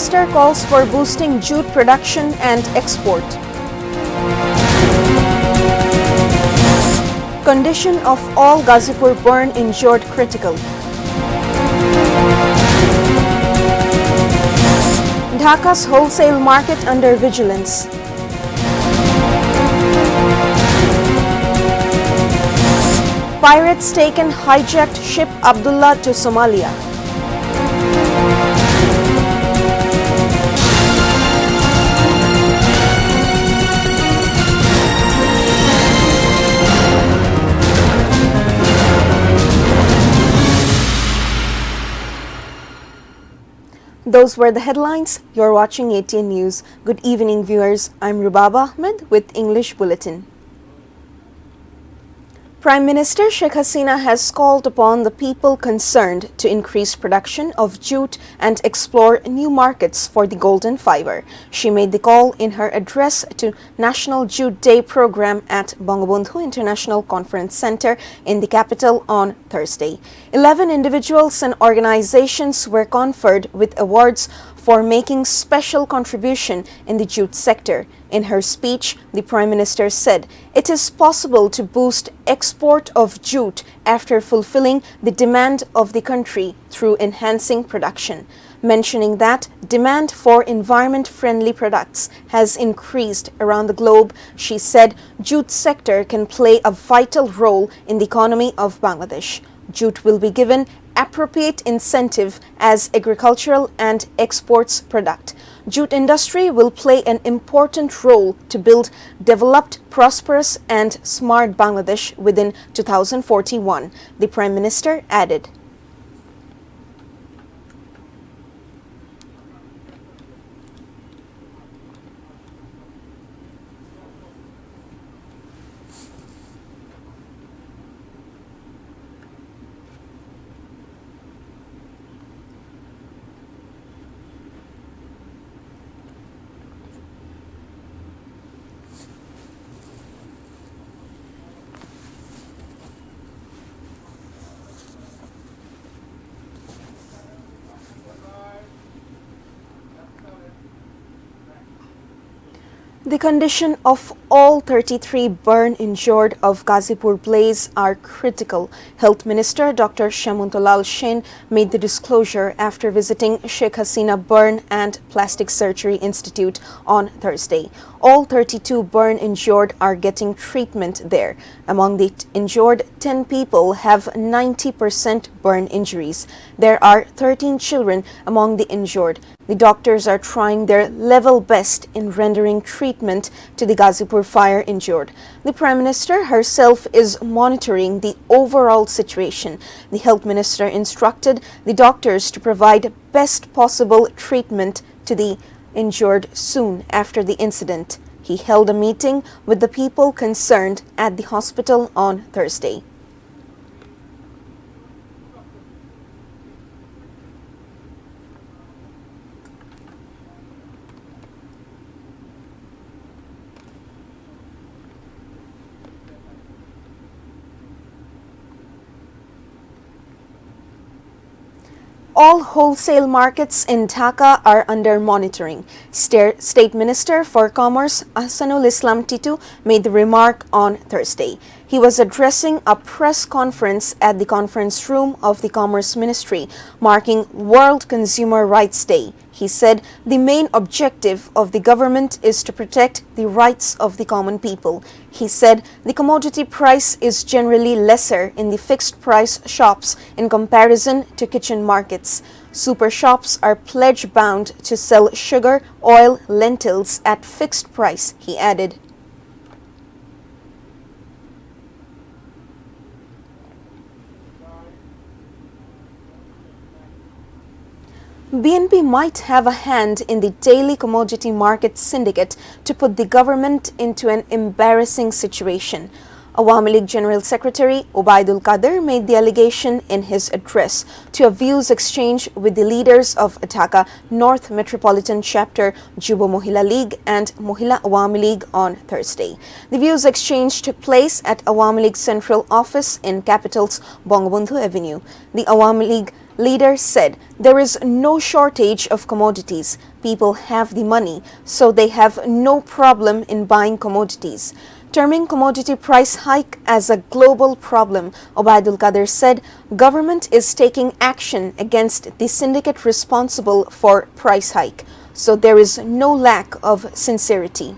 Minister calls for boosting jute production and export. Condition of all Gazipur burn injured critical. Dhaka's wholesale market under vigilance. Pirates taken hijacked ship Abdullah to Somalia. Those were the headlines. You're watching ATN News. Good evening, viewers. I'm Rubaba Ahmed with English Bulletin. Prime Minister Sheikh Hasina has called upon the people concerned to increase production of jute and explore new markets for the golden fiber. She made the call in her address to National Jute Day program at Bangabandhu International Conference Center in the capital on Thursday. 11 individuals and organizations were conferred with awards for making special contribution in the jute sector. In her speech, the Prime Minister said it is possible to boost export of jute after fulfilling the demand of the country through enhancing production. Mentioning that demand for environment-friendly products has increased around the globe, she said jute sector can play a vital role in the economy of Bangladesh. Jute will be given appropriate incentive as agricultural and exports product. Jute industry will play an important role to build developed, prosperous and smart Bangladesh within 2041, the Prime Minister added. The condition of all 33 burn injured of Gazipur blaze are critical. Health Minister Dr. Shamuntolal Sen made the disclosure after visiting Sheikh Hasina Burn and Plastic Surgery Institute on Thursday. All 32 burn injured are getting treatment there. Among the injured, 10 people have 90% burn injuries. There are 13 children among the injured. The doctors are trying their level best in rendering treatment to the Gazipur fire injured. The Prime Minister herself is monitoring the overall situation. The Health Minister instructed the doctors to provide best possible treatment to the injured soon after the incident. He held a meeting with the people concerned at the hospital on Thursday. All wholesale markets in Dhaka are under monitoring. State Minister for Commerce Ahsanul Islam Titu made the remark on Thursday. He was addressing a press conference at the conference room of the Commerce Ministry, marking World Consumer Rights Day. He said the main objective of the government is to protect the rights of the common people. He said the commodity price is generally lesser in the fixed price shops in comparison to kitchen markets. Super shops are pledge bound to sell sugar, oil, lentils at fixed price, he added. BNP might have a hand in the daily commodity market syndicate to put the government into an embarrassing situation. Awami League General Secretary Obaidul Qadir made the allegation in his address to a views exchange with the leaders of Dhaka North Metropolitan Chapter Jubo Mohila League and Mohila Awami League on Thursday. The views exchange took place at Awami League Central Office in capital's Bangabandhu Avenue. The Awami League leader said there is no shortage of commodities. People have the money, so they have no problem in buying commodities. Terming commodity price hike as a global problem, Obaidul Qadir said government is taking action against the syndicate responsible for price hike, so there is no lack of sincerity.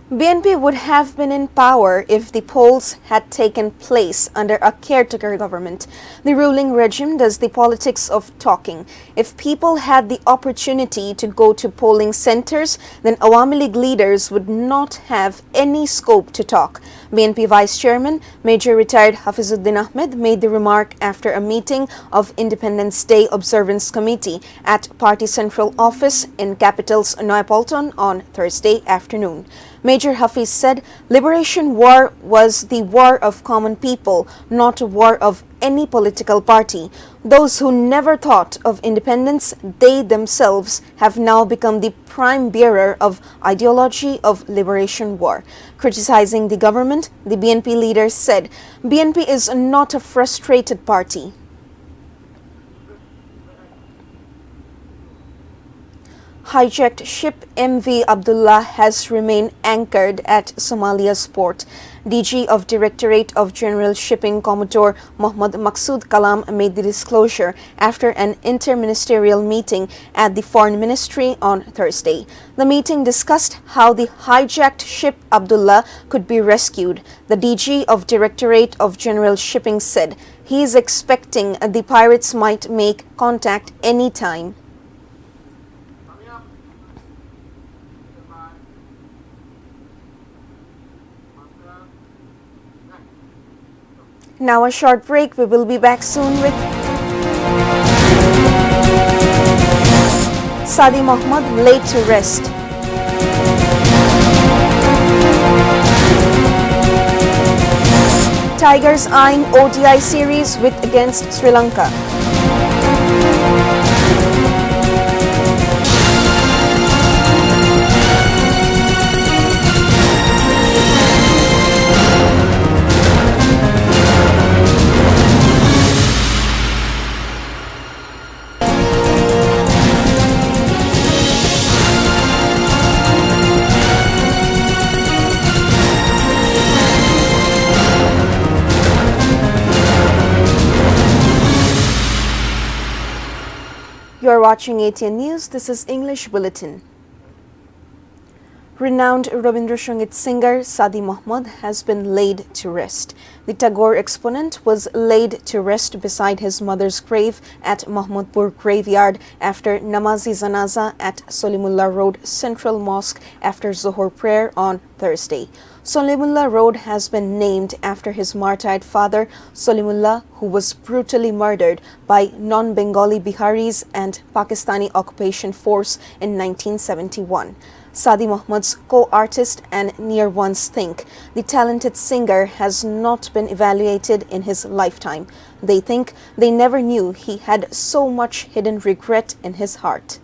BNP would have been in power if the polls had taken place under a caretaker government. The ruling regime does the politics of talking. If people had the opportunity to go to polling centers, then Awami League leaders would not have any scope to talk. BNP Vice Chairman, Major Retired Hafizuddin Ahmed, made the remark after a meeting of Independence Day Observance Committee at Party Central Office in capital's Noyapolton on Thursday afternoon. Major Hafiz said liberation war was the war of common people, not a war of any political party. Those who never thought of independence, they themselves have now become the prime bearer of ideology of liberation war. Criticizing the government, the BNP leader said, BNP is not a frustrated party. Hijacked ship MV Abdullah has remained anchored at Somalia's port. DG of Directorate of General Shipping Commodore Mohammad Kalam made the disclosure after an interministerial meeting at the Foreign Ministry on Thursday. The meeting discussed how the hijacked ship Abdullah could be rescued. The DG of Directorate of General Shipping said he is expecting the pirates might make contact any time. Now a short break. We will be back soon with Sadi Mohammad laid to rest. Tigers eyeing ODI series with against Sri Lanka. You are watching ATN News. This is English Bulletin. Renowned Rabindra Sangit singer Sadi Mohammad has been laid to rest. The Tagore exponent was laid to rest beside his mother's grave at Mahmudpur graveyard after Namazi Zanaza at Solimullah Road Central Mosque after Zohor prayer on Thursday. Solimullah Road has been named after his martyred father, Solimullah, who was brutally murdered by non-Bengali Biharis and Pakistani occupation force in 1971. Sadi Mohammad's co-artist and near ones think the talented singer has not been evaluated in his lifetime. They think they never knew he had so much hidden regret in his heart.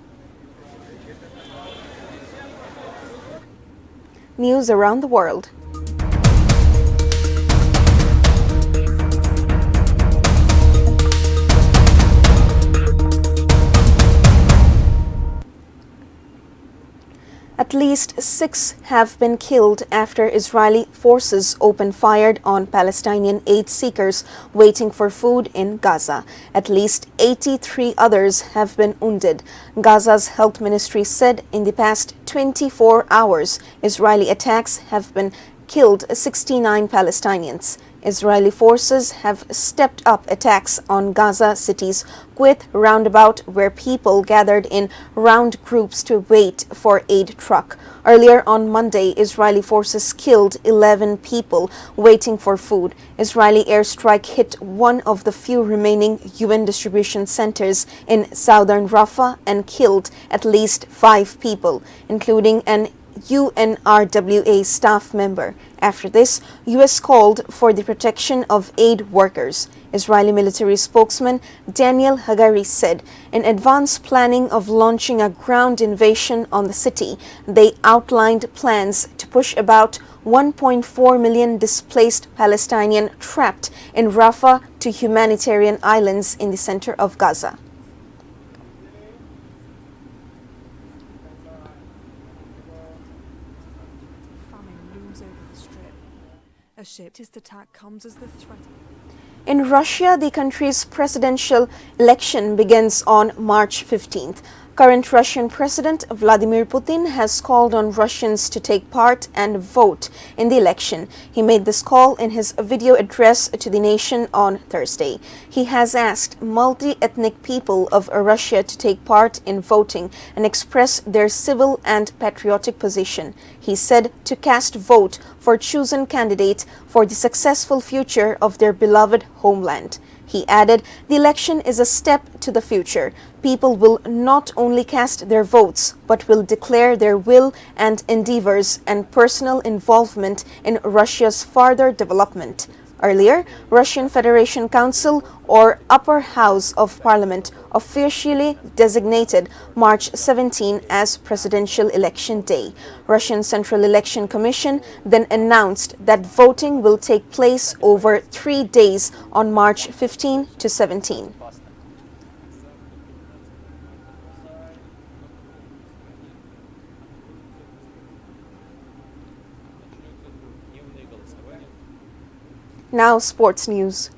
News around the world. At least 6 have been killed after Israeli forces opened fire on Palestinian aid seekers waiting for food in Gaza. At least 83 others have been wounded. Gaza's health ministry said in the past 24 hours, Israeli attacks have been killed 69 Palestinians. Israeli forces have stepped up attacks on Gaza City's Quit roundabout, where people gathered in round groups to wait for aid truck. Earlier on Monday, Israeli forces killed 11 people waiting for food. Israeli airstrike hit one of the few remaining UN distribution centers in southern Rafah and killed at least 5 people, including an UNRWA staff member. After this, U.S. called for the protection of aid workers. Israeli military spokesman Daniel Hagari said in advance planning of launching a ground invasion on the city, they outlined plans to push about 1.4 million displaced Palestinians trapped in Rafah to humanitarian islands in the center of Gaza. A ship-based attack comes as the threat. In Russia, the country's presidential election begins on March 15th. Current Russian President Vladimir Putin has called on Russians to take part and vote in the election. He made this call in his video address to the nation on Thursday. He has asked multi-ethnic people of Russia to take part in voting and express their civil and patriotic position. He said to cast vote for chosen candidate for the successful future of their beloved homeland. He added, the election is a step to the future. People will not only cast their votes, but will declare their will and endeavors and personal involvement in Russia's further development. Earlier, Russian Federation Council or Upper House of Parliament officially designated March 17 as Presidential Election Day. Russian Central Election Commission then announced that voting will take place over 3 days on March 15 to 17. Now, sports news.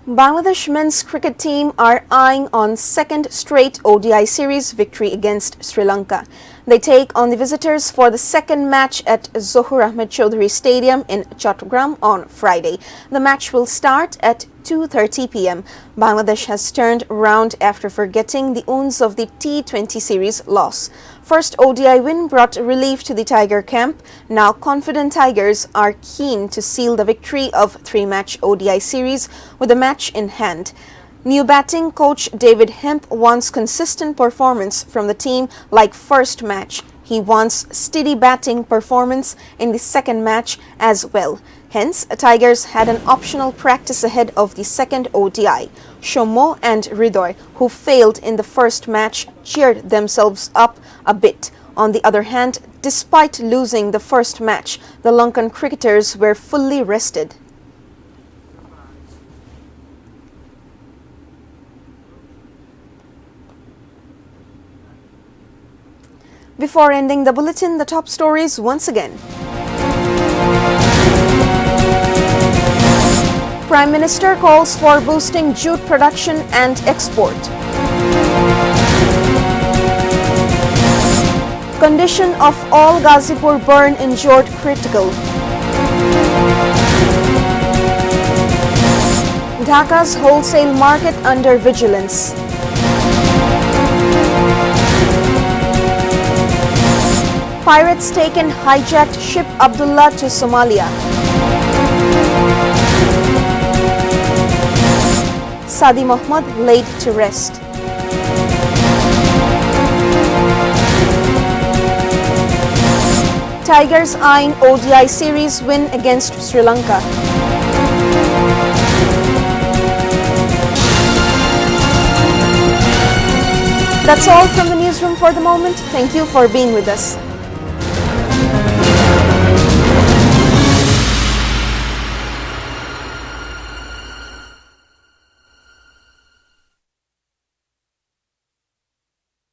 Bangladesh men's cricket team are eyeing on second straight ODI series victory against Sri Lanka. They take on the visitors for the second match at Zohur Ahmed Chaudhary Stadium in Chattogram on Friday. The match will start at 2:30 p.m. Bangladesh has turned around after forgetting the wounds of the T20 series loss. First ODI win brought relief to the Tiger camp. Now confident Tigers are keen to seal the victory of three-match ODI series with a match in hand. New batting coach David Hemp wants consistent performance from the team like first match. He wants steady batting performance in the second match as well. Hence, Tigers had an optional practice ahead of the second ODI. Shomo and Ridoy, who failed in the first match, cheered themselves up a bit. On the other hand, despite losing the first match, the Lankan cricketers were fully rested. Before ending the bulletin, the top stories once again. Prime Minister calls for boosting jute production and export. Condition of all Gazipur burn injured critical. Dhaka's wholesale market under vigilance. Pirates taken hijacked ship Abdullah to Somalia. Sadi Mohammad laid to rest. Tigers eyeing ODI series win against Sri Lanka. That's all from the newsroom for the moment. Thank you for being with us.